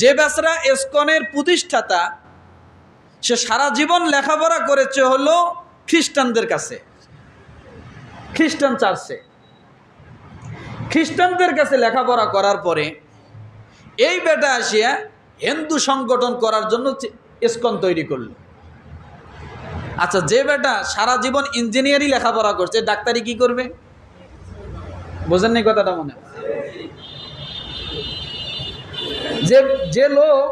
যে বেচারা ইসকনের প্রতিষ্ঠাতা, সে সারা জীবন লেখাপড়া করেছে হলো খ্রিস্টানদের কাছে, খ্রিস্টান চার্চে। খ্রিস্টানদের কাছে লেখাপড়া করার পরে এই বেটা আসিয়া হিন্দু সংগঠন করার জন্য ইসকন তৈরি করলো। আচ্ছা, যে বেটা সারা জীবন ইঞ্জিনিয়ারিং লেখাপড়া করছে, ডাক্তারি কি করবে? বোঝেন নি কথাটা? মনে যে লোক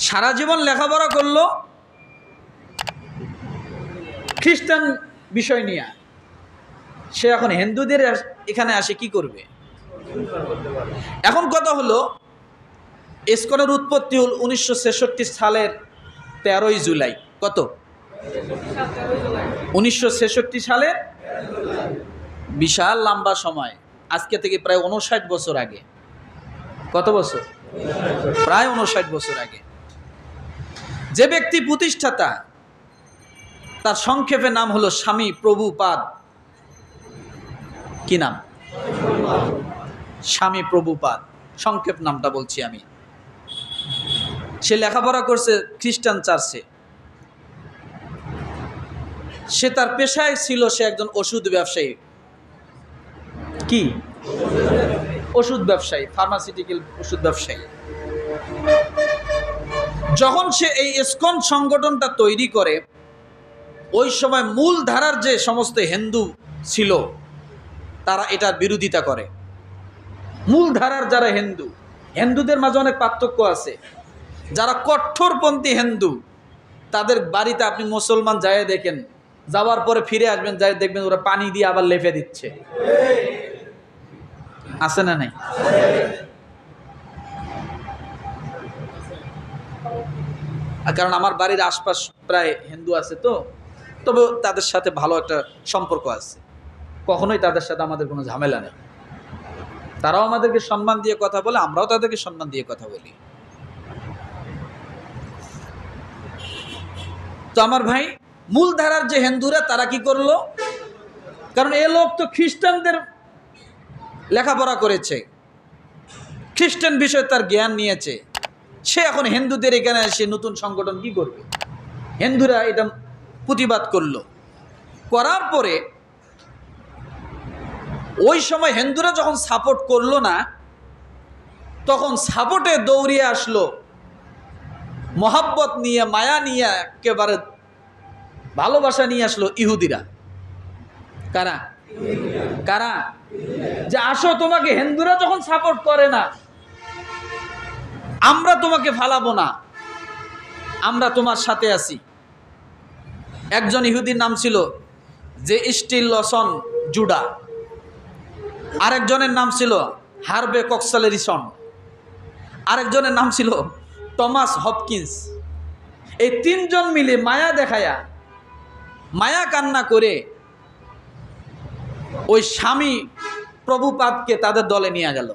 সারা জীবন লেখাপড়া করলো খ্রিস্টান বিষয় নিয়ে, সে এখন হিন্দুদের এখানে আসে কি করবে? এখন কথা হলো, ইসকনের উৎপত্তি হল 1966 সালের 13ই জুলাই। কত? 1966 সালের, বিশাল লম্বা সময়, আজকে থেকে প্রায় 59 বছর আগে। কত বছর? প্রায় 59 বছর আগে। যে ব্যক্তি প্রতিষ্ঠাতা, তার সংক্ষেপে নাম হলো স্বামী প্রভুপাদ। কি নাম? স্বামী প্রভুপাদ, সংক্ষেপ নামটা বলছি আমি। সে লেখাপড়া করছে খ্রিস্টান চার্চে। সে তার পেশায় ছিল, সে একজন ওষুধ ব্যবসায়ী। কি ওষুধ ব্যবসায়ী? ফার্মাসিউটিক্যাল ওষুধ ব্যবসায়ী। যখন সে এই ইসকন সংগঠনটা তৈরি করে, ওই সময় মূল ধারার যে সমস্ত হিন্দু ছিল, তারা এটার বিরোধিতা করে। মূল ধারার যারা হিন্দু, হিন্দুদের মাঝে অনেক পার্থক্য আছে। যারা কঠোরপন্থী হিন্দু, তাদের বাড়িতে আপনি মুসলমান যায় দেখেন, যাওয়ার পরে ফিরে আসবেন, যাই দেখবেন ওরা পানি দিয়ে আবার লেপে দিচ্ছে। আছে না নাই? কারণ আমার বাড়ির আশপাশ প্রায় হিন্দু আছে, তো তবে তাদের সাথে ভালো একটা সম্পর্ক আছে। কখনোই তাদের সাথে আমাদের কোনো ঝামেলা নেই। তারাও আমাদেরকে সম্মান দিয়ে কথা বলে, আমরাও তাদেরকে সম্মান দিয়ে কথা বলি। তো আমার ভাই, মূল ধারার যে হিন্দুরা, তারা কি করলো? কারণ এ লোক তো খ্রিস্টানদের লেখাপড়া করেছে, খ্রিস্টান বিষয়ে তার জ্ঞান নিয়েছে। সে এখন হিন্দুদের এখানে এসে নতুন সংগঠন কি করবে? হিন্দুরা এটা প্রতিবাদ করলো। করার পরে ওই সময় হিন্দুরা যখন সাপোর্ট করলো না, তখন সাপোর্টে দৌড়িয়ে আসলো মহাব্বত নিয়ে, মায়া নিয়ে, একেবারে ভালোবাসা নিয়ে আসলো ইহুদিরা। কারা? কারা? যে আসো, তোমাকে হিন্দুরা যখন সাপোর্ট করে না, আমরা তোমাকে ফালাবো না, আমরা তোমার সাথে আছি। একজন ইহুদির নাম ছিল যে স্টিল লসন জুডা, আরেকজনের নাম ছিল হার্বে কক্সালেরিসন, আরেকজনের নাম ছিল টমাস হপকিন্স। এই তিনজন মিলে মায়া দেখায়া, মায়া কান্না করে ওই স্বামী প্রভুপাদকে তাদের দলে নিয়ে গেল।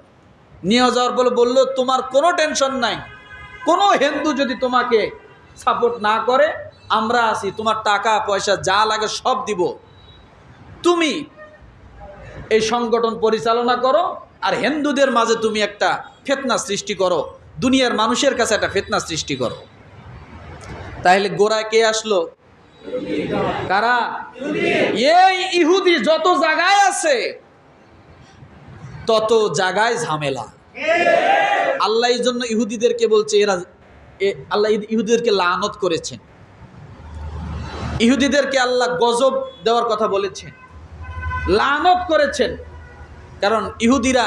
নিয়ে যাওয়ার পরে বলল, তোমার কোনো টেনশন নাই, কোনো হিন্দু যদি তোমাকে সাপোর্ট না করে, আমরা আছি, তোমার টাকা পয়সা যা লাগে সব দিব, তুমি এই সংগঠন পরিচালনা করো, আর হিন্দুদের মাঝে তুমি একটা ফিতনা সৃষ্টি করো, দুনিয়ার মানুষের কাছে একটা ফিতনা সৃষ্টি করো। তাহলে গোড়ায় কে আসলো? কারা? এই ইহুদি যত জায়গায় আছে, তত জায়গায় ঝামেলা। আল্লাহ এই জন্য ইহুদিদেরকে বলছে, আল্লাহ ইহুদিদেরকে লানত করেছেন, ইহুদিদেরকে আল্লাহ গজব দেওয়ার কথা বলেছেন, লানত করেছেন। কারণ ইহুদিরা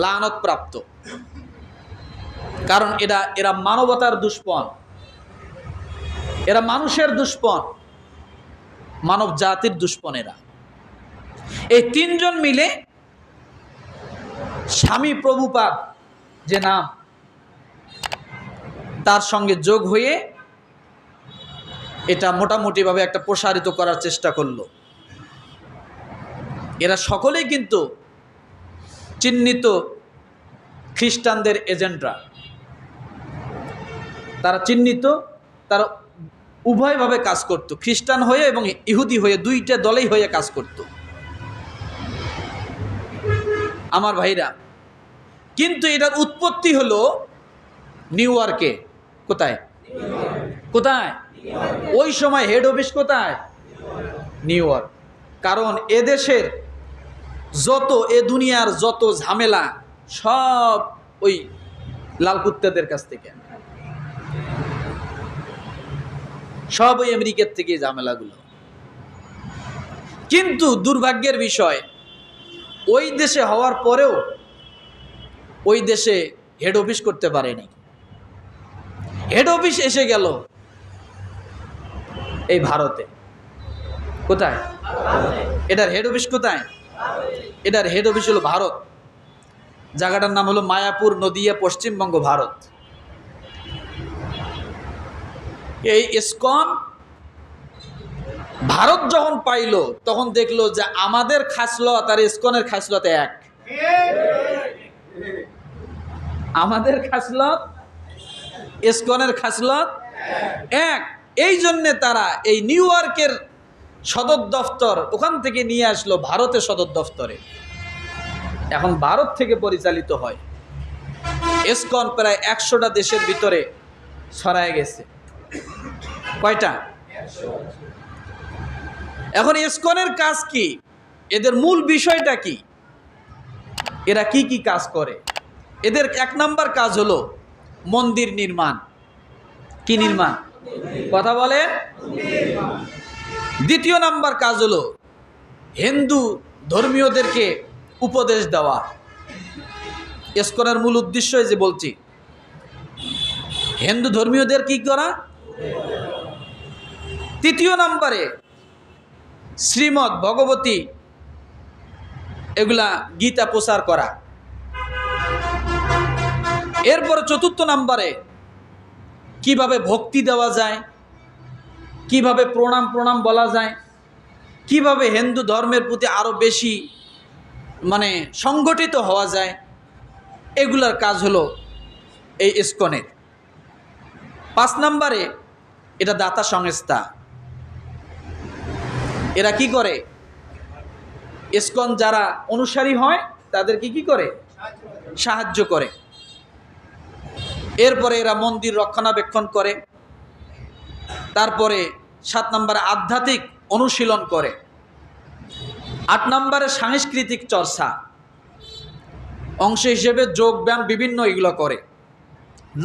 লানত প্রাপ্ত, কারণ এরা মানবতার দুশ্মন, এরা মানুষের দুশ্মন, মানব জাতির দুশ্মন এরা। এই তিনজন মিলে স্বামী প্রভুপাদ যে নাম, তার সঙ্গে যোগ হয়ে এটা মোটামুটিভাবে একটা প্রসারিত করার চেষ্টা করলো। এরা সকলেই কিন্তু চিহ্নিত খ্রিস্টানদের এজেন্টরা। তারা চিহ্নিত, তারা উভয়ভাবে কাজ করত, খ্রিস্টান হয়ে এবং ইহুদি হয়ে, দুইটা দলেই হয়ে কাজ করত। আমার ভাইরা, কিন্তু এটার উৎপত্তি হলো নিউ ইয়র্কে। কোথায়? কোথায়? ওই সময় হেড অফিস কোথায়? New York. কারণ এদেশের যত, এ দুনিয়ার যত ঝামেলা সব ওই লাল কুত্তাদের কাছ থেকে, সব ওই আমেরিকার থেকে ঝামেলাগুলো। কিন্তু দুর্ভাগ্যের বিষয়, ওই দেশে হওয়ার পরেও ওই দেশে হেড অফিস করতে পারেনি। হেড অফিস এসে গেল এই ভারতে। কোথায়? এটার হেড অফিস কোথায়? এটার হেড অফিস হলো ভারত। জায়গাটার নাম হলো মায়াপুর, নদিয়া, পশ্চিমবঙ্গ, ভারত। এই ইসকন ভারত যখন পাইল তখন দেখলো যে আমাদের খাসলত আর ইসকনের খাসলত এক। আমাদের খাসলত ইসকনের খাসলত এক। এই জন্যে তারা এই নিউ ইয়র্কের সদর দফতর ওখান থেকে নিয়ে আসলো ভারতের সদর দফতরে। এখন ভারত থেকে পরিচালিত হয়। ইসকন প্রায় 100টা দেশের ভিতরে ছড়ায় গেছে। কয়টা? এখন ইসকনের কাজ কি? এদের মূল বিষয়টা কি? এরা কি কি কাজ করে? এদের 1 নাম্বার কাজ হলো মন্দির নির্মাণ। কি নির্মাণ? কথা বলেন। 2য় নাম্বার কাজ হলো হিন্দু ধর্মীয়দেরকে উপদেশ দেওয়া। ইসকনের মূল উদ্দেশ্য যে বলছি, হিন্দু ধর্মীয়দের কি করা। 3য় নাম্বারে শ্রীমদ্ ভগবতী এগুলা গীতা প্রচার করা। এরপরে 4র্থ নাম্বারে কিভাবে ভক্তি দেওয়া যায়, কিভাবে প্রণাম বলা যায়, কিভাবে হিন্দু ধর্মের প্রতি আরো বেশি সংগঠিত হওয়া যায়, এগুলার কাজ হলো এই ইসকনের। 5 নাম্বারে এটা দাতা সংস্থা। এরা কি করে? ইসকন যারা অনুসারী হয় তাদেরকে কি করে? সাহায্য করে। এরপরে এরা মন্দির রক্ষণাবেক্ষণ করে। তারপরে 7 নম্বরে আধ্যাত্মিক অনুশীলন করে। 8 নম্বরে সাংস্কৃতিক চর্চা অংশ হিসেবে যোগ ব্যায়াম বিভিন্ন এগুলো করে।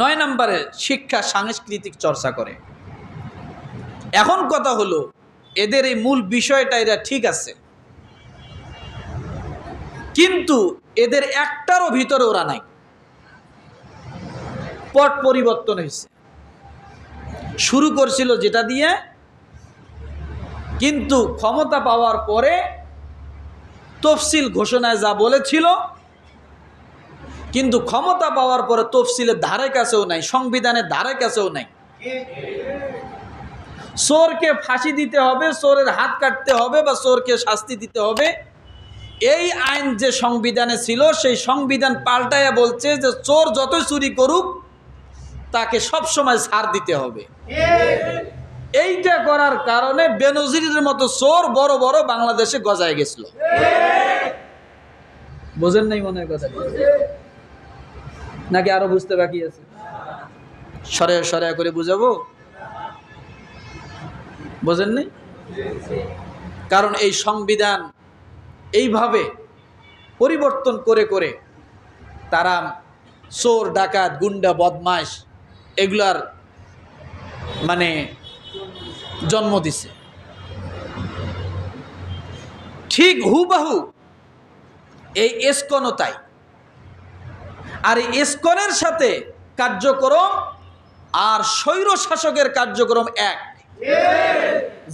9 নম্বরে শিক্ষা সাংস্কৃতিক চর্চা করে। এখন কথা হলো এদের এই মূল বিষয়টা এরা ঠিক আছে, কিন্তু এদের একটারও ভিতরে ওরা নাই। পট পরিবর্তন হয়েছে। শুরু করছিল যেটা দিয়ে, কিন্তু ক্ষমতা পাওয়ার পরে তফসিল ঘোষণায় যা বলেছিল, কিন্তু ক্ষমতা পাওয়ার পরে তফসিলের ধারে কাছেও নাই, সংবিধানের ধারে কাছেও নাই। চোরকে ফাঁসি দিতে হবে, চোরের হাত কাটতে হবে বা চোরকে শাস্তি দিতে হবে, এই আইন যে সংবিধানে ছিল সেই সংবিধান পাল্টায়া বলছে যে চোর যতই চুরি করুক তাকে সব সময় ছাড় দিতে হবে। এইটা করার কারণে বেনজিরের মতো চোর বড় বড় বাংলাদেশে গজায় গেছিল। বোঝেন নাই মনে হয় কথা, নাকি আরো বুঝতে বাকি আছে? সরে সরে করে বুঝাবো? বোঝেন নাই? কারণ এই সংবিধান এইভাবে পরিবর্তন করে করে তারা চোর, ডাকাত, গুন্ডা, বদমাশ এগুলার জন্ম দিছে। ঠিক হুবাহু এই ইসকনও তাই। আর এই ইসকনের সাথে কার্যক্রম আর স্বৈর শাসকের কার্যক্রম এক,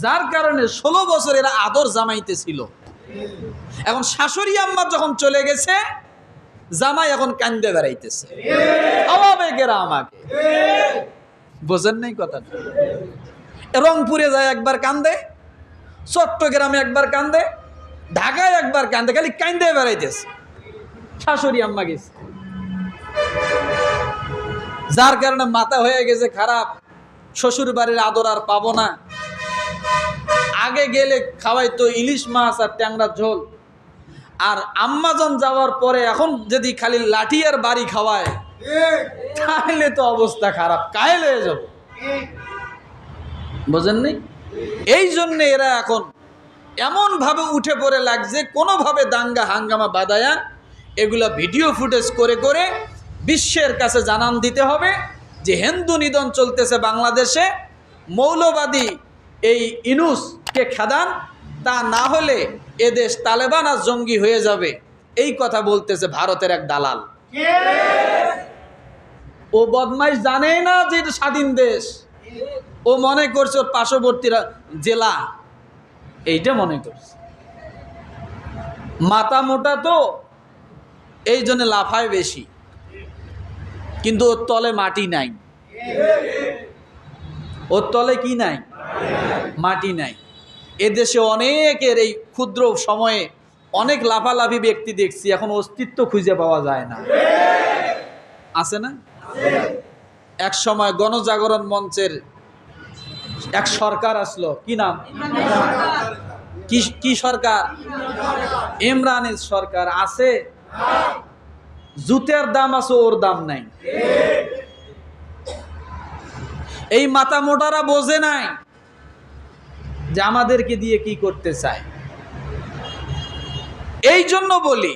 যার কারণে 16 বছর এরা আদর জামাইতে ছিল। এখন শাশুড়ি আম্মা যখন চলে গেছে, জামাই এখন কান্দে বেড়াইতেছে। আমাকে বোঝেন নাই কথাটা? রংপুরে যায় একবার কান্দে, চট্টগ্রামে একবার কান্দে, ঢাকায় একবার কান্দে, খালি কান্দে বেড়াইতেছে। শাশুড়ি আম্মা গেছে, যার কারণে মাথা হয়ে গেছে খারাপ। শ্বশুর বাড়ির আদর আর পাবো না। আগে গেলে খাওয়াইতো ইলিশ মাছ আর ট্যাংরার ঝোল, আর আম্মাজন যাওয়ার পরে এখন যদি খালি লাঠি আর বাড়ি খাওয়ায় তাহলে তো অবস্থা খারাপ, কায়েল হয়ে যাব। বোঝেননি? এই জন্য এরা এখন এমন ভাবে উঠে পড়ে লাগছে, কোনোভাবে দাঙ্গা হাঙ্গামা বাদায়া এগুলা ভিডিও ফুটেজ করে করে বিশ্বের কাছে জানান দিতে হবে যে হিন্দু নিধন চলতেছে বাংলাদেশে, মৌলবাদী এই ইনুসকে খেদান, তা না হলে এদেশ তালেবান আর জঙ্গি হয়ে যাবে। এই কথা বলতেছে ভারতের এক দালাল। ও বদমাইশ জানেই না যে এটা স্বাধীন দেশ। ও মনে করছে ওর পার্শ্ববর্তী জেলা, এইটা মনে করছে। মাথা মোটা তো, এই জন্য লাফায় বেশি, কিন্তু ওর তলে মাটি নাই। ওর তলে কি নাই? মাটি নাই। এদেশে অনেকের এই ক্ষুদ্র সময়ে অনেক লাফালাফি ব্যক্তি দেখছি, এখন অস্তিত্ব খুঁজে পাওয়া যায় না। আছে না? এক সময় গণজাগরণ মঞ্চের এক সরকার আসলো, কি নাম? কি সরকার? ইমরানের সরকার। আছে? জুতের দাম আছে, ওর দাম নাই। এই মাথা মোটারা বোঝে নাই যে আমাদেরকে দিয়ে কি করতে চায়। এই জন্য বলি,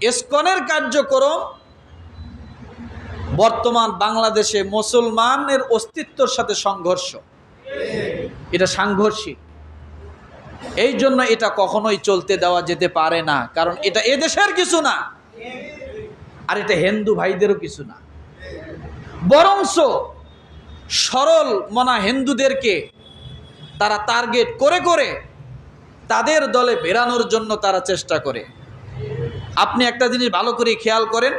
ইসকনের কার্যক্রম বর্তমান বাংলাদেশে মুসলমানের অস্তিত্বের সাথে সংঘর্ষ, এটা সাংঘর্ষিক। এই জন্য এটা কখনোই চলতে দেওয়া যেতে পারে না, কারণ এটা এদেশের কিছু না, আর এটা হিন্দু ভাইদেরও কিছু না। বরঞ্চ সরল মনা হিন্দুদেরকে তারা টার্গেট করে করে তাদের দলে বেরানোর জন্য তারা চেষ্টা করে। আপনি একটা জিনিস ভালো করে খেয়াল করেন,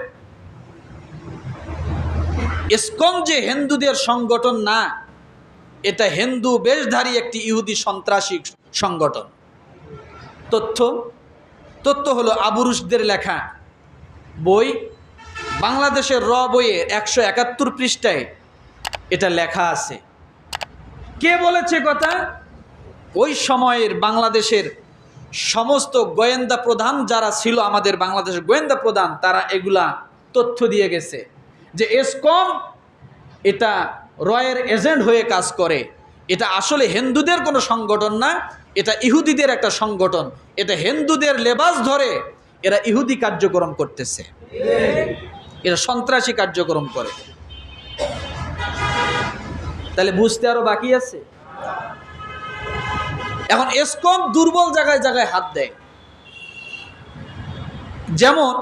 ইসকন যে হিন্দুদের সংগঠন না, এটা হিন্দু বেশধারী একটি ইহুদি সন্ত্রাসী সংগঠন। তথ্য হলো আবু রুশদের লেখা বই, বাংলাদেশের র বইয়ে 171 পৃষ্ঠায় এটা লেখা আছে। কে বলেছে কথা? ওই সময়ের বাংলাদেশের সমস্ত গোয়েন্দা প্রধান যারা ছিল, আমাদের বাংলাদেশের গোয়েন্দা প্রধান, তারা এগুলা তথ্য দিয়ে গেছে যে ইসকন এটা রয়ের এজেন্ট হয়ে কাজ করে। এটা আসলে হিন্দুদের কোনো সংগঠন না, এটা ইহুদিদের একটা সংগঠন। এটা হিন্দুদের লেবাস ধরে এরা ইহুদি কার্যক্রম করতেছে, এরা সন্ত্রাসী কার্যক্রম করে। তাহলে বুঝতে আরো বাকি আছে। এখন ইসকন দুর্বল জায়গায় জায়গায় হাত দেয়। যেমন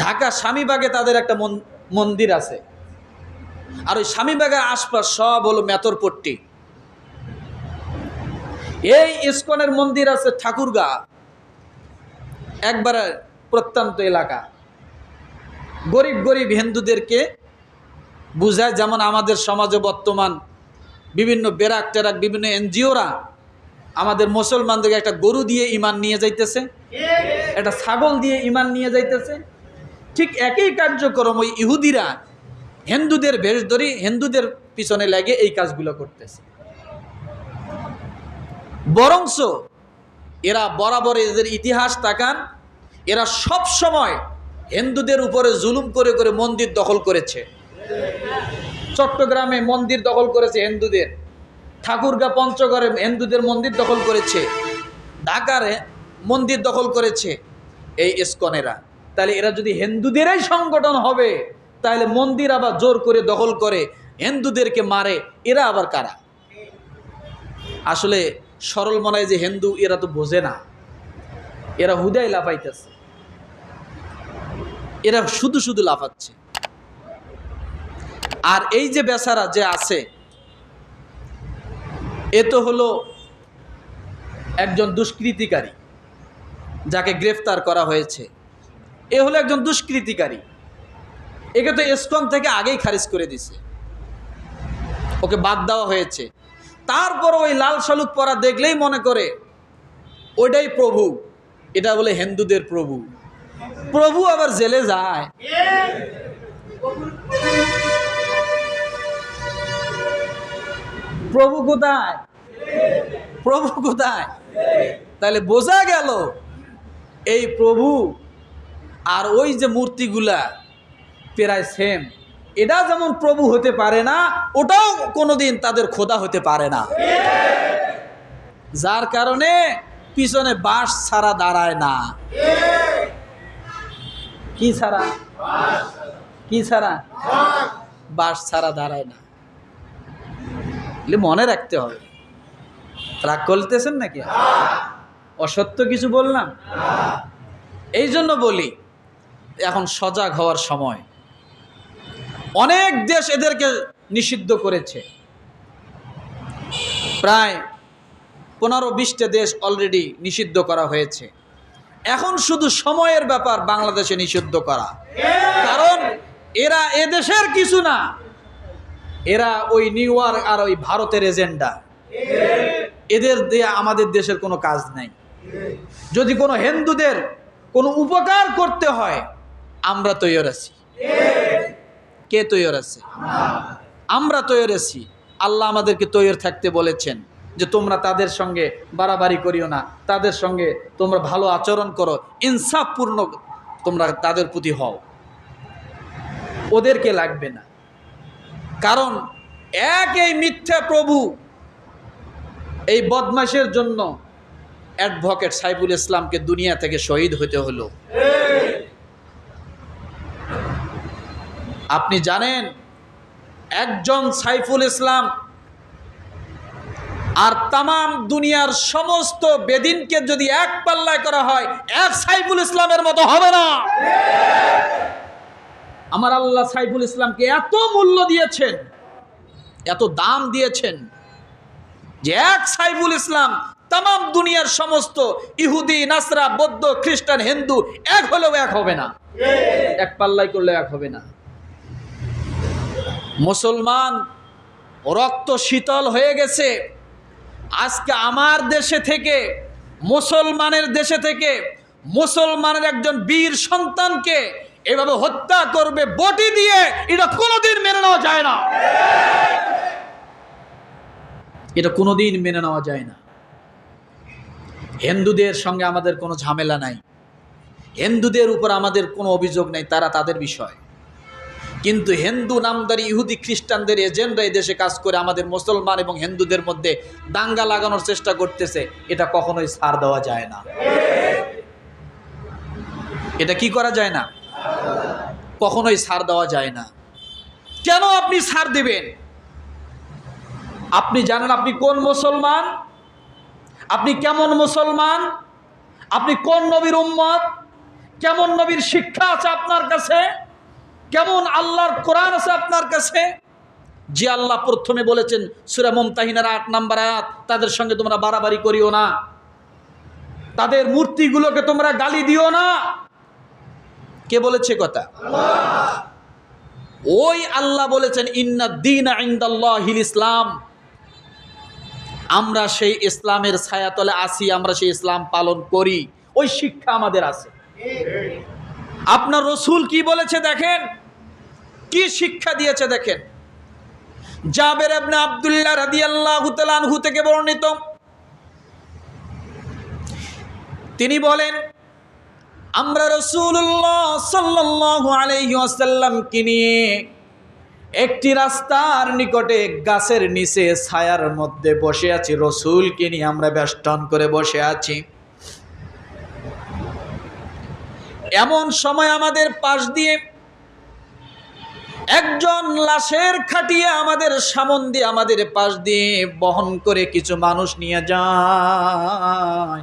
ঢাকা স্বামীবাগে তাদের একটা মন্দির আছে, আর ওই স্বামীবাগের আশপাশ সব হলো মেতরপট্টি। এই ইসকনের মন্দির আছে ঠাকুরগাঁ, একবারে প্রত্যন্ত এলাকা। গরিব গরিব হিন্দুদেরকে বুঝায়, যেমন আমাদের সমাজে বর্তমান বিভিন্ন বেরাক টেরাক বিভিন্ন এনজিওরা আমাদের মুসলমানদেরকে একটা গরু দিয়ে ইমান নিয়ে যাইতেছে, একটা ছাগল দিয়ে ইমান নিয়ে যাইতেছে। ঠিক একই কার্যক্রম ওই ইহুদিরা হিন্দুদের বেশ ধরে হিন্দুদের পিছনে লাগে এই কাজগুলো করতেছে। বরঞ্চ এরা বরাবর এদের ইতিহাস তাকান, এরা সব সময় হিন্দুদের উপরে জুলুম করে করে মন্দির দখল করেছে। চট্টগ্রামে মন্দির দখল করেছে হিন্দুদের, ঠাকুরগাঁ পঞ্চগড়ে হিন্দুদের মন্দির দখল করেছে, ঢাকারে মন্দির দখল করেছে এই ইসকনেরা। তাহলে এরা যদি হিন্দুদেরই সংগঠন হবে, তাহলে মন্দির আবার জোর করে দখল করে হিন্দুদেরকে মারে, এরা আবার কারা? আসলে সরল মনে হয় যে হিন্দু, এরা তো বোঝে না, এরা হুদাই লাফাইতেছে, এরা শুধু শুধু লাফাচ্ছে। আর এই যে বেচারা যে আছে, এ তো হলো একজন দুষ্কৃতিকারী, যাকে গ্রেফতার করা হয়েছে। এ হলো একজন দুষ্কৃতিকারী, একে তো ইসকন থেকে আগেই খারিজ করে দিছে, ওকে বাদ দেওয়া হয়েছে। তারপর ওই লাল শালুক পরা দেখলেই মনে করে ওইটাই প্রভু, এটা বলে হিন্দুদের প্রভু। প্রভু আবার জেলে যায়। প্রভু কোথায়? প্রভু কোথায়? তাহলে বোঝা গেল এই প্রভু আর ওই যে মূর্তিগুলা প্রায় সেম। এটা যেমন প্রভু হতে পারে না, ওটাও কোনোদিন তাদের খোদা হতে পারে না। যার কারণে পিছনে বাঁশ ছাড়া দাঁড়ায় না। কি ছাড়া? কি ছাড়া? বাঁশ ছাড়া দাঁড়ায় না। মনে রাখতে হবে। রাগ করতেছেন নাকি? অসত্য কিছু বললাম? এই জন্য বলি এখন সজাগ হওয়ার সময়। অনেক দেশ এদেরকে নিষিদ্ধ করেছে, প্রায় 15-20টা দেশ অলরেডি নিষিদ্ধ করা হয়েছে। এখন শুধু সময়ের ব্যাপার বাংলাদেশে নিষিদ্ধ করা, কারণ এরা এদেশের কিছু না, এরা ওই নিউ ইয়র্ক আর ওই ভারতের এজেন্ডা। এদের দিয়ে আমাদের দেশের কোনো কাজ নাই। যদি কোনো হিন্দুদের কোনো উপকার করতে হয়, আমরা তৈরি আছি। কে তৈরি আছে? আমরা তৈরি আছি। আল্লাহ আমাদেরকে তৈরি থাকতে বলেছেন যে তোমরা তাদের সঙ্গে বাড়াবাড়ি করিও না, তাদের সঙ্গে তোমরা ভালো আচরণ করো, ইনসাফপূর্ণ তোমরা তাদের প্রতি হও। ওদেরকে লাগবে না, কারণ এই মিথ্যা প্রভু এই বদমাশের জন্য অ্যাডভোকেট সাইফুল ইসলামকে দুনিয়া থেকে শহীদ হতে হলো। আপনি জানেন একজন সাইফুল ইসলাম আর তামাম দুনিয়ার সমস্ত বেদিনকে যদি এক পাল্লায় করা হয়, এক সাইফুল ইসলামের মতো হবে না। আমার আল্লাহ সাইফুল ইসলামকে এত মূল্য দিয়েছেন, এত দাম দিয়েছেন যে এক সাইফুল ইসলাম তামাম দুনিয়ার সমস্ত ইহুদি, নাসরা, বৌদ্ধ, খ্রিস্টান, হিন্দু এক হলেও এক হবে না, এক পাল্লায় করলেও এক হবে না। মুসলমান রক্ত শীতল হয়ে গেছে। আজকে আমার দেশে থেকে, মুসলমানের দেশে থেকে মুসলমানের একজন বীর সন্তানকে এভাবে হত্যা করবে বটি দিয়ে, এটা কোনোদিন মেনে নেওয়া যায় না। এটা কোনোদিন মেনে নেওয়া যায় না। হিন্দুদের সঙ্গে আমাদের কোনো ঝামেলা নাই, হিন্দুদের উপর আমাদের কোনো অভিযোগ নাই, তারা তাদের বিষয়। কিন্তু হিন্দু নামদারি ইহুদি খ্রিস্টানদের এজেন্ডা এই দেশে কাজ করে আমাদের মুসলমান এবং হিন্দুদের মধ্যে দাঙ্গা লাগানোর চেষ্টা করতেছে, এটা কখনোই ছাড় দেওয়া যায় না। এটা কি করা যায় না? কখনোই ছাড় দেওয়া যায় না। কেন আপনি ছাড় দিবেন? আপনি জানেন আপনি কোন মুসলমান, আপনি কেমন মুসলমান, আপনি কোন নবীর উম্মত, কেমন নবীর শিক্ষা আছে আপনার কাছে, কেমন আল্লাহর কোরআন আছে আপনার কাছে। যে আল্লাহ প্রথমে বলেছেন সূরা মুমতাহিনার 8 নম্বর আয়াত, তাদের সঙ্গে তোমরা বাড়াবাড়ি করিও না, তাদের মূর্তিগুলোকে তোমরা গালি দিও না। কে বলেছে কথা? আল্লাহ। ওই আল্লাহ বলেছেন ইন্নাদ দীনা ইনদাল্লাহিল ইসলাম। আমরা সেই ইসলামের ছায়াতলে আছি, আমরা সেই ইসলাম পালন করি, ওই শিক্ষা আমাদের আছে। আপনার রসুল কি বলেছে দেখেন, কি শিক্ষা দিয়েছে দেখেন। জাবের ইবনে আব্দুল্লাহ রাদিয়াল্লাহু তাআলা আনহু থেকে বর্ণিত, তিনি বলেন আমরা রাসূলুল্লাহ সাল্লাল্লাহু আলাইহি ওয়াসাল্লামকে নিয়ে একটি রাস্তার নিকটে গাছের নিচে ছায়ার মধ্যে বসে আছি, রসুলকে নিয়ে আমরা বেষ্টন করে বসে আছি। এমন সময় আমাদের পাশ দিয়ে একজন লাশের খাটিয়া আমাদের সামন দিয়ে, আমাদের পাশ দিয়ে বহন করে কিছু মানুষ নিয়ে যায়।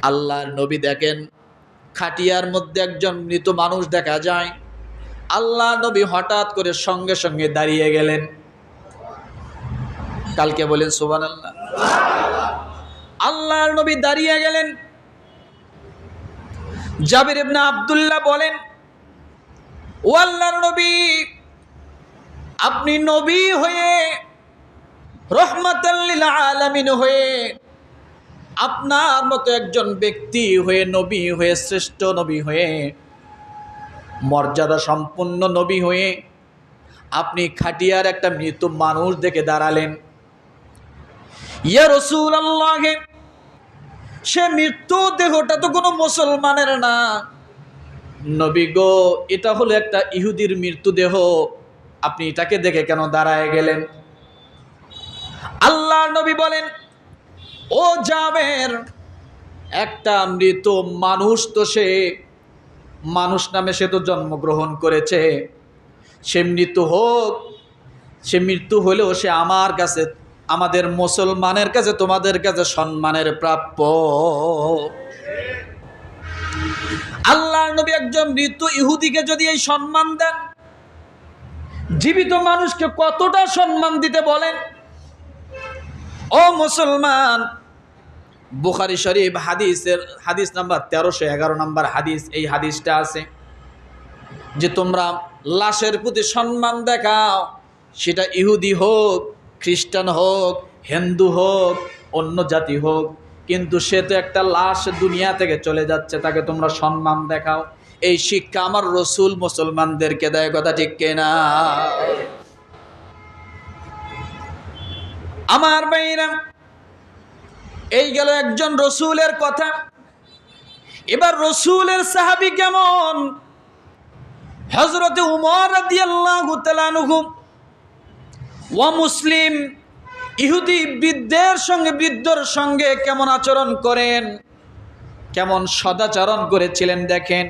আল্লাহর নবী দেখেন খাটিয়ার মধ্যে একজন মৃত মানুষ দেখা যায়। আল্লাহ নবী হঠাৎ করে সঙ্গে সঙ্গে দাঁড়িয়ে গেলেন। কালকে বলেন সুবহানাল্লাহ। আল্লাহর নবী দাঁড়িয়ে গেলেন। জাবির ইবনে আব্দুল্লাহ বলেন, ও আল্লাহর নবী, আপনি নবী হয়ে, রহমাতাল লিল আলামিন হয়ে, আপনার মতো একজন ব্যক্তি হয়ে, নবী হয়ে, শ্রেষ্ঠ নবী হয়ে, মর্যাদা সম্পন্ন নবী হয়ে আপনি খাটিয়ার একটা মৃত মানুষ দেখে দাঁড়ালেন। ইয়া রাসূলুল্লাহ, সে মৃত্যু দেহটা তো কোনো মুসলমানের না। নবী গো, এটা হলো একটা ইহুদির মৃত্যুদেহ, আপনি এটাকে দেখে কেন দাঁড়ায় গেলেন? আল্লাহর নবী বলেন, ও জাবের, একটা মৃত মানুষ তো, সে মানুষ নামে সে তো জন্মগ্রহণ করেছে, সে মৃত্যু হোক, সে মৃত্যু হলেও সে আমার কাছে, আমাদের মুসলমানের কাছে, তোমাদের কাছে সম্মানের প্রাপ্য। আল্লাহর নবী একজন মৃত ইহুদিকে যদি এই সম্মান দেন, জীবিত মানুষকে কতটা সম্মান দিতে বলেন? ও মুসলমান, বুখারী শরীফ হাদিস নাম্বার 1311 নাম্বার হাদিস, এই হাদিসটা আছে যে তোমরা লাশের প্রতি সম্মান দেখাও, সেটা ইহুদি হোক, খ্রিস্টান হোক, হিন্দু হোক, অন্য জাতি হোক, কিন্তু সে তো একটা লাশ, দুনিয়া থেকে চলে যাচ্ছে, তাকে তোমরা সম্মান দেখাও। এই শিক্ষা আমার রসুল মুসলমানদেরকে দেয়, কথা ঠিক কিনা? আমার ভাইরা, এই গেল একজন রসুলের কথা। এবার রসুলের সাহাবী কেমন? হযরতে উমর রাদিয়াল্লাহু তাআলা আনহু ওয়া মুসলিম ইহুদি বৃদ্ধর সঙ্গে কেমন আচরণ করেন, কেমন সদাচরণ করেছিলেন দেখেন।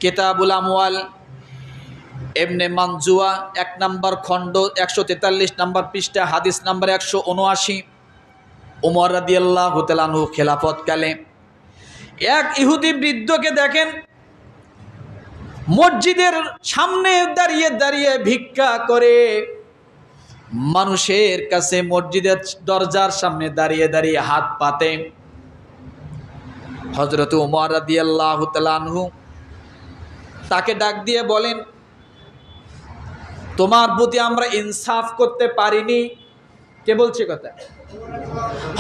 কিতাবুল আমওয়াল ইবনে মানজুয়া 1 নম্বর খণ্ড 143 নম্বর পৃষ্ঠা, হাদিস নাম্বার 179। উমর রাদিয়াল্লাহু তাআলা আনহু খেলাফতকালে এক ইহুদি বৃদ্ধকে দেখেন মসজিদের সামনে দাঁড়িয়ে দাঁড়িয়ে ভিক্ষা করে, মানুষের কাছে মসজিদের দরজার সামনে দাঁড়িয়ে দাঁড়িয়ে হাত পাতে। হযরত উমর রাদিয়াল্লাহু তাআলা আনহু তাকে ডাক দিয়ে বলেন, তোমার প্রতি আমরা ইনসাফ করতে পারিনি। কে বলছে কথা?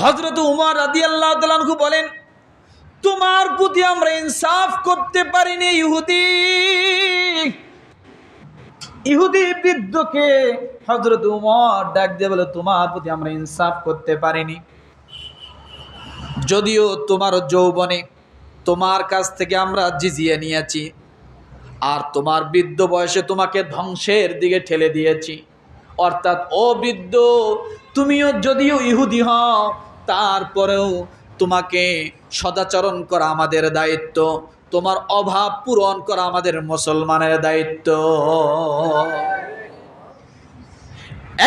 হযরত উমর রাদিয়াল্লাহু তাআলা আনহু বলেন, তোমার প্রতি আমরা ইনসাফ করতে পারিনি। ইহুদি বৃদ্ধকে হযরত উমর ডাক দিয়ে বলে, তোমার প্রতি আমরা ইনসাফ করতে পারিনি, যদিও তোমার যৌবনে তোমার কাছ থেকে আমরা জিজিয়া নিয়েছি, আর তোমার বৃদ্ধ বয়সে তোমাকে ধ্বংসের দিকে ঠেলে দিয়েছি। অর্থাৎ ও বৃদ্ধ, তুমিও যদিও ইহুদি হও, তারপরেও তোমাকে সদাচরণ করা আমাদের দায়িত্ব, তোমার অভাব পূরণ করা আমাদের মুসলমানের দায়িত্ব।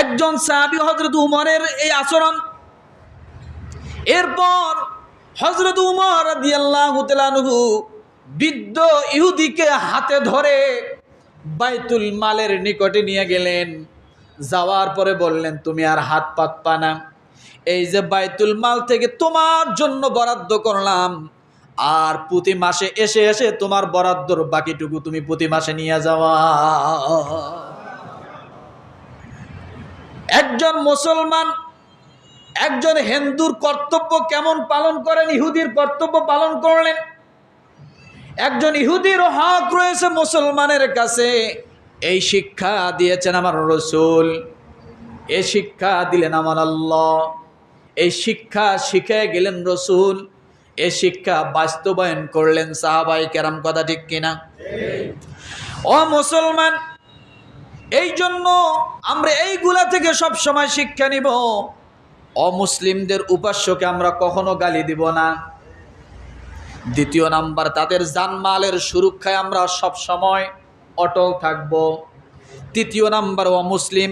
একজন সাহাবী হযরত উমরের এই আচরণ। এরপর হযরত উমর রাদিয়াল্লাহু তাআলা আনহু বৃদ্ধ ইহুদিকে হাতে ধরে বাইতুল মালের নিকটে নিয়ে গেলেন। যাওয়ার পরে বললেন, তুমি আর হাত পাতবা না, এই যে বাইতুল মাল থেকে তোমার জন্য বরাদ্দ করলাম, আর প্রতি মাসে এসে এসে তোমার বরাদ্দর বাকিটুকু তুমি প্রতি মাসে নিয়ে যাওয়া। একজন মুসলমান একজন হিন্দুর কর্তব্য কেমন পালন করেন, ইহুদির কর্তব্য পালন করলেন। একজন ইহুদির হক রয়েছে মুসলমানের কাছে, এই শিক্ষা দিয়েছেন আমার রসুল, এই শিক্ষা দিলেন আমার আল্লাহ, এই শিক্ষা শিখে গেলেন রসুল, এই শিক্ষা বাস্তবায়ন করলেন সাহাবায়ে কেরাম, কথা ঠিক কিনা? ও মুসলমান, এই জন্য আমরা এইগুলা থেকে সব সময় শিক্ষা নিব। অমুসলিমদের উপাস্যকে আমরা কখনো গালি দিব না। দ্বিতীয় নাম্বার, তাদের জানমালের সুরক্ষায় আমরা সব সময় অটল থাকব। তৃতীয় নাম্বার, অমুসলিম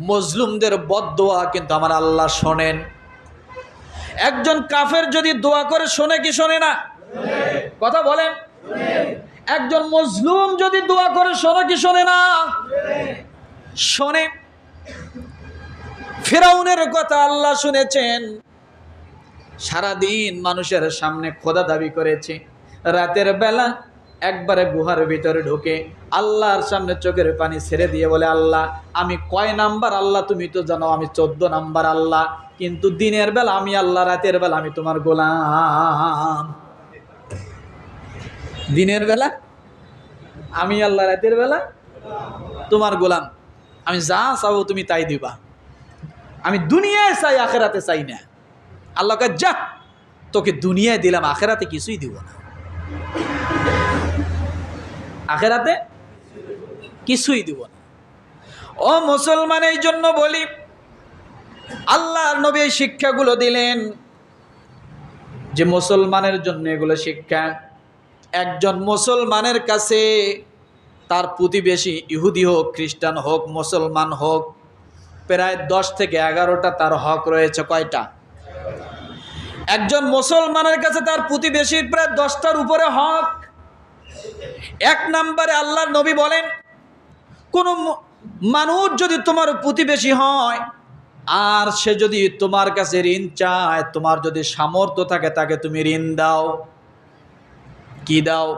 মজলুমদের বদদোয়া কিন্তু আমার আল্লাহ শোনেন। একজন কাফের যদি দোয়া করে, শোনে কি শোনে না? কথা বলেন। একজন মজলুম যদি দোয়া করে, শোনে কি শোনে না? শোনে। ফিরাউনের কথা আল্লাহ শুনেছেন, সারাদিন মানুষের সামনে খোদা দাবি করেছে, রাতের বেলা একবারে গুহার ভিতরে ঢুকে আল্লাহর সামনে চোখের পানি ছেড়ে দিয়ে বলে, আল্লাহ আমি কয় নাম্বার আল্লাহ তুমি তো জানো, আমি 14 নাম্বার আল্লাহ, কিন্তু দিনের বেলা আমি আল্লাহ, রাতের বেলা আমি তোমার গোলাম। দিনের বেলা আমি আল্লাহ, রাতের বেলা তোমার গোলাম। আমি যা চাও তুমি তাই দিবা, আমি দুনিয়ায় চাই, আখিরাতে চাই না। আল্লাহ কয়, যা তোকে দুনিয়ায় দিলাম, আখেরাতে কিছুই দিব না। আখেরাতে কিছুই দিব না। ও মুসলমান, এই জন্য বলি, আল্লাহর নবী এই শিক্ষাগুলো দিলেন যে মুসলমানের জন্য এগুলো শিক্ষা। একজন মুসলমানের কাছে তার প্রতিবেশী ইহুদি হোক, খ্রিস্টান হোক, মুসলমান হোক, প্রায় 10 থেকে 11টা তার হক রয়েছে। কয়টা? একজন মুসলমানের কাছে তার প্রতিবেশীর প্রায় 10টার উপরে হক। 1 নম্বরে আল্লাহর নবী বলেন, কোন মানুষ যদি তোমার প্রতিবেশী হয় আর সে যদি তোমার কাছে ঋণ চায়, তোমার যদি সামর্থ্য থাকে তাকে তুমি ঋণ দাও। কি দাও?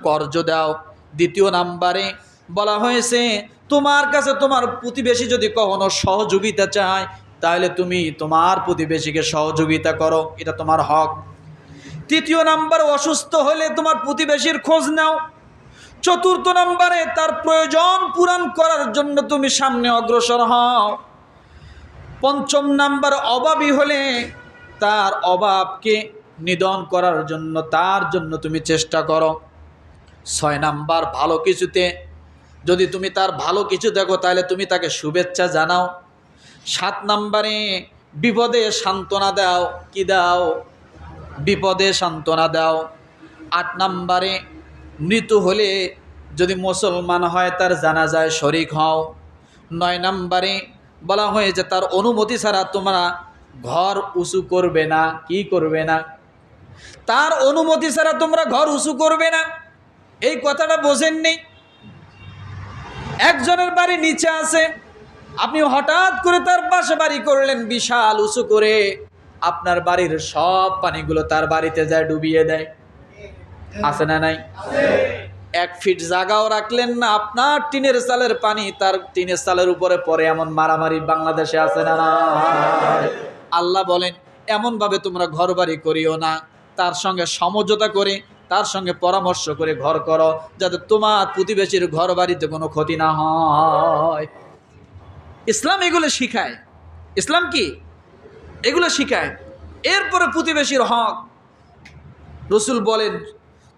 কর্জ দাও। 2 নম্বরে বলা হয়েছে, তোমার কাছে তোমার প্রতিবেশী যদি কখনো সহযোগিতা চায়, তাহলে তুমি তোমার প্রতিবেশীকে সহযোগিতা করো, এটা তোমার হক। 3 নম্বর, অসুস্থ হলে তোমার প্রতিবেশীর খোঁজ নাও। 4 নম্বরে তার প্রয়োজন পূরণ করার জন্য তুমি সামনে অগ্রসর হও। 5 নম্বর, অভাবী হলে তার অভাবকে নিধন করার জন্য তার জন্য তুমি চেষ্টা করো। 6 নম্বর, ভালো কিছুতে যদি তুমি তার ভালো কিছু দেখো তাহলে তুমি তাকে শুভেচ্ছা জানাও। 7 নম্বরে, বিপদে সান্ত্বনা দাও। কি দাও? বিপদে সান্ত্বনা দাও। 8 নম্বরে, মৃত্যু হলে যদি মুসলমান হয় তার জানাজায় শরীক হও। 9 নম্বরে বলা হয়েছে, তার অনুমতি ছাড়া তোমরা ঘর উঁচু করবে না। কি করবে না? তার অনুমতি ছাড়া তোমরা ঘর উঁচু করবে না। এই কথাটা বোঝেননি? একজনের বাড়ি নিচে আছে, আপনি হঠাৎ করে তার পাশে বাড়ি করলেন বিশাল উঁচু করে, আপনার বাড়ির সব পানিগুলো তার বাড়িতে যায় ডুবিয়ে দেয়। আছে না নাই? 1 ফিট জায়গাও রাখলেন না, আপনার টিনের চালের পানি তার টিনের চালের উপরে পড়ে, এমন মারামারি বাংলাদেশে আছে না না? আল্লাহ বলেন, এমনভাবে তোমরা ঘর বাড়ি করিও না, তার সঙ্গে সমঝোতা করে, তার সঙ্গে পরামর্শ করে ঘর করো, যাতে তোমার প্রতিবেশীর ঘর বাড়িতে কোনো ক্ষতি না হয়। ইসলাম এগুলো শিখায়। ইসলাম কি? এগুলো শিখায়। এরপরে প্রতিবেশীর হক। রসুল বলেন,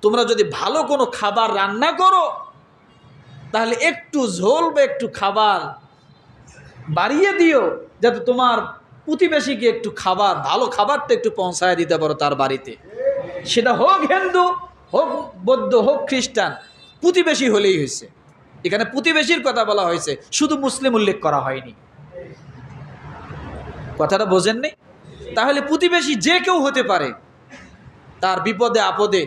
তোমরা যদি ভালো কোনো খাবার রান্না করো তাহলে একটু ঝোল বা একটু খাবার বাড়িয়ে দিও, যাতে তোমার প্রতিবেশীকে একটু খাবার, ভালো খাবারটা একটু পৌঁছায় দিতে পারো তার বাড়িতে। সেটা হোক হিন্দু, হোক বৌদ্ধ, হোক খ্রিস্টান, প্রতিবেশী হলেই হয়েছে। এখানে প্রতিবেশীর কথা বলা হয়েছে, শুধু মুসলিম উল্লেখ করা হয়নি। কথাটা বোঝেননি? তাহলে প্রতিবেশী যে কেউ হতে পারে, তার বিপদে আপদে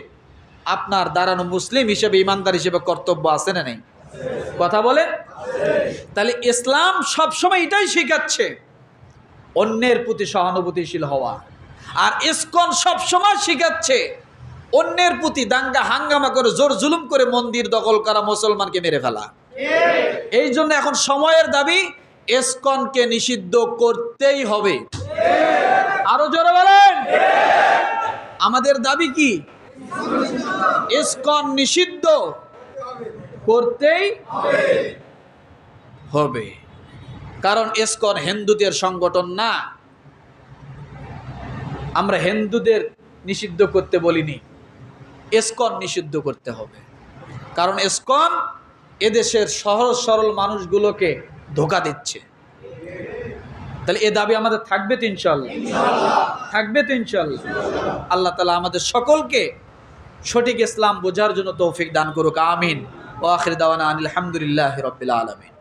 আপনার দাঁড়ানো মুসলিম হিসেবে, ইমানদার হিসেবে কর্তব্য আছে না নেই? কথা বলেন। তাহলে ইসলাম সবসময় এটাই শেখাচ্ছে, অন্যের প্রতি সহানুভূতিশীল হওয়া। আর ইসকন সবসময় শেখাচ্ছে অন্যের প্রতি দাঙ্গা হাঙ্গামা করে, জোর জুলুম করে মন্দির দখল করা, মুসলমানকে মেরে ফেলা। এই জন্য এখন সময়ের দাবি, ইসকনকে নিষিদ্ধ করতেই হবে। আরো জোরে বলেন। আমাদের দাবি কি? ইসকন নিষিদ্ধ করতেই হবে। কারণ ইসকন হিন্দুদের সংগঠন না। আমরা হিন্দুদের নিষিদ্ধ করতে বলিনি, ইসকন নিষিদ্ধ করতে হবে। কারণ ইসকন এদেশের সহজ সরল মানুষগুলোকে ধোঁকা দিচ্ছে। তাহলে এ দাবি আমাদের থাকবে তো ইনশাআল্লাহ? থাকবে তো ইনশাআল্লাহ? আল্লাহ তাআলা আমাদের সকলকে সঠিক ইসলাম বোঝার জন্য তৌফিক দান করুক। আমিন। ওয়া আখির দাওয়ানা আনিল হামদুলিল্লাহি রাব্বিল আলামিন।